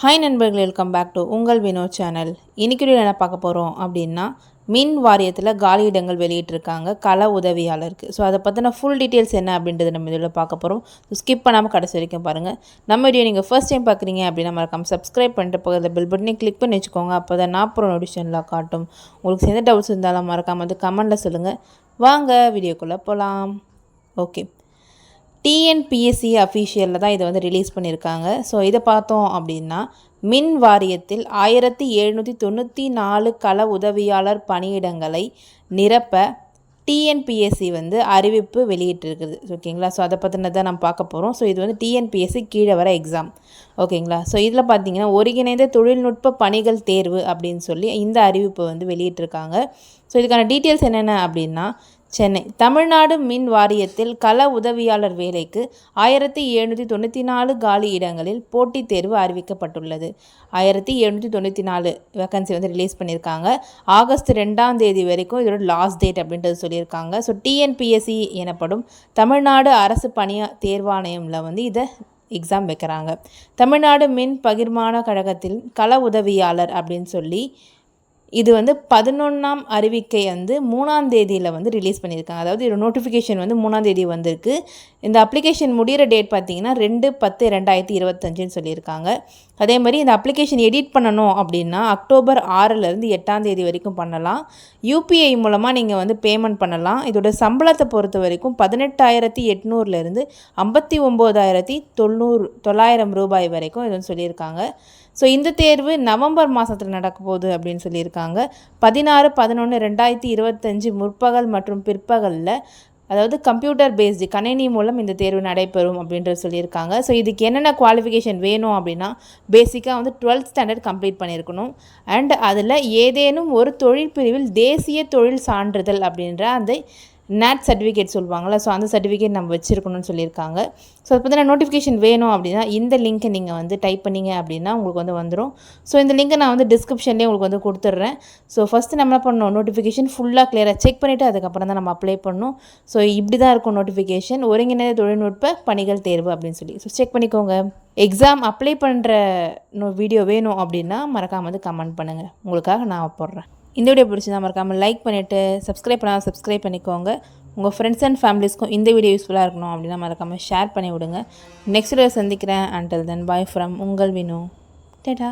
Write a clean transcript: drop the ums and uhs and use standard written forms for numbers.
Hi நண்பர்களே, welcome back to உங்கள் Vino channel. இன்றைக்கி என்ன பார்க்க போகிறோம் அப்படின்னா, மின் வாரியத்தில் காலி இடங்கள் வெளியிட்டிருக்காங்க கள உதவியாளருக்கு. ஸோ அதை பற்றின ஃபுல் டீட்டெயில்ஸ் என்ன அப்படின்றது நம்ம இதில் பார்க்க போகிறோம். ஸோ ஸ்கிப் பண்ணாமல் கடைசி வரைக்கும் பாருங்கள். நம்ம வீடியோ நீங்கள் ஃபர்ஸ்ட் டைம் பார்க்குறீங்க அப்படின்னா மறக்காம சப்ஸ்கிரைப் பண்ணிட்டு பக்கத்தில் பெல் பட்டனை கிளிக் பண்ணி வச்சுக்கோங்க. அப்போ தான் நான் அப்புறம் நோட்டிஃபிகேஷனில் காட்டும். உங்களுக்கு எந்த டவுட்ஸ் இருந்தாலும் மறக்காமல் வந்து கமெண்ட்டில் சொல்லுங்கள். வாங்க வீடியோக்குள்ளே போகலாம். ஓகே, டிஎன்பிஎஸ்சி அஃபீஷியலில் தான் இதை வந்து ரிலீஸ் பண்ணியிருக்காங்க. ஸோ இதை பார்த்தோம் அப்படின்னா, மின் வாரியத்தில் 1794 கள உதவியாளர் பணியிடங்களை நிரப்ப டிஎன்பிஎஸ்சி வந்து அறிவிப்பு வெளியிட்டிருக்குது. ஓகேங்களா? ஸோ அதை பற்றினதான் நம்ம பார்க்க போகிறோம். ஸோ இது வந்து டிஎன்பிஎஸ்சி கீழே வர எக்ஸாம். ஓகேங்களா? ஸோ இதில் பார்த்தீங்கன்னா, ஒருங்கிணைந்த தொழில்நுட்ப பணிகள் தேர்வு அப்படின்னு சொல்லி இந்த அறிவிப்பு வந்து வெளியிட்டிருக்காங்க. ஸோ இதுக்கான டீட்டெயில்ஸ் என்னென்ன அப்படின்னா, சென்னை தமிழ்நாடு மின் வாரியத்தில் கள உதவியாளர் வேலைக்கு 1794 காலி இடங்களில் போட்டித் தேர்வு அறிவிக்கப்பட்டுள்ளது. 1794 வேக்கன்சி வந்து ரிலீஸ் பண்ணியிருக்காங்க. ஆகஸ்ட் 2 வரைக்கும் இதோட லாஸ்ட் டேட் அப்படின்றது சொல்லியிருக்காங்க. ஸோ டிஎன்பிஎஸ்சி எனப்படும் தமிழ்நாடு அரசு தேர்வாணையமில் வந்து இதை எக்ஸாம் வைக்கிறாங்க. தமிழ்நாடு மின் பகிர்மான கழகத்தில் கள உதவியாளர் அப்படின்னு சொல்லி இது வந்து 11ஆம் அறிவிக்கை வந்து 3 வந்து ரிலீஸ் பண்ணியிருக்காங்க. அதாவது இது நோட்டிஃபிகேஷன் வந்து 3 வந்திருக்கு. இந்த அப்ளிகேஷன் முடிகிற டேட் பார்த்தீங்கன்னா 2/10/2025 சொல்லியிருக்காங்க. அதே மாதிரி இந்த அப்ளிகேஷன் எடிட் பண்ணணும் அப்படின்னா அக்டோபர் 8 வரைக்கும் பண்ணலாம். யூபிஐ மூலமாக நீங்கள் வந்து பேமெண்ட் பண்ணலாம். இதோட சம்பளத்தை பொறுத்த வரைக்கும் 18,800 59,900 ரூபாய் வரைக்கும் இது வந்து சொல்லியிருக்காங்க. ஸோ இந்த தேர்வு நவம்பர் மாதத்தில் நடக்க போகுது அப்படின்னு சொல்லியிருக்காங்க. 16/11/2025 முற்பகல் மற்றும் பிற்பகலில், அதாவது கம்ப்யூட்டர் பேஸ்டு கணினி மூலம் இந்த தேர்வு நடைபெறும் அப்படின்றது சொல்லியிருக்காங்க. ஸோ இதுக்கு என்னென்ன குவாலிஃபிகேஷன் வேணும் அப்படின்னா, பேசிக்காக வந்து 12th ஸ்டாண்டர்ட் கம்ப்ளீட் பண்ணியிருக்கணும். அண்ட் அதில் ஏதேனும் ஒரு தொழில் பிரிவில் தேசிய தொழில் சான்றிதழ் அப்படின்ற அந்த நேட் சர்டிஃபிகேட் சொல்லுவாங்கள்ல, ஸோ அந்த சர்டிஃபிகேட் நம்ம வச்சுருக்கணும்னு சொல்லியிருக்காங்க. ஸோ அது பற்றின நோட்டிஃபிகேஷன் வேணும் அப்படின்னா இந்த லிங்க்கை நீங்கள் வந்து டைப் பண்ணிங்க அப்படின்னா உங்களுக்கு வந்து வந்துடும். ஸோ இந்த லிங்க்கை நான் வந்து டிஸ்கிரிப்ஷன்லேயே உங்களுக்கு வந்து கொடுத்துட்றேன். ஸோ ஃபஸ்ட்டு நம்ம என்ன பண்ணணும், நோட்டிஃபிகேஷன் ஃபுல்லாக கிளியராக செக் பண்ணிவிட்டு அதுக்கப்புறம் தான் நம்ம அப்ளை பண்ணணும். ஸோ இப்படி தான் இருக்கும் நோட்டிஃபிகேஷன், ஒருங்கிணைந்த தொழில்நுட்ப பணிகள் தேர்வு அப்படின்னு சொல்லி. ஸோ செக் பண்ணிக்கோங்க. எக்ஸாம் அப்ளை பண்ணுற வீடியோ வேணும் அப்படின்னா மறக்காமல் வந்து கமெண்ட் பண்ணுங்கள், உங்களுக்காக நான் போடுறேன். இந்த வீடியோ பிடிச்சிருந்தா மறக்காமல் லைக் பண்ணிவிட்டு சப்ஸ்கிரைப் பண்ணிக்கோங்க. உங்கள் ஃப்ரெண்ட்ஸ் அண்ட் ஃபேமிலிஸ்க்கும் இந்த வீடியோ யூஸ்ஃபுல்லாக இருக்கணும் அப்படின்னா மறக்காமல் ஷேர் பண்ணி விடுங்க. நெக்ஸ்ட் வீடியோ சந்திக்கிறேன். அண்டில் தென் பாய் ஃப்ரம் உங்கள் வினோ. டேட்டா.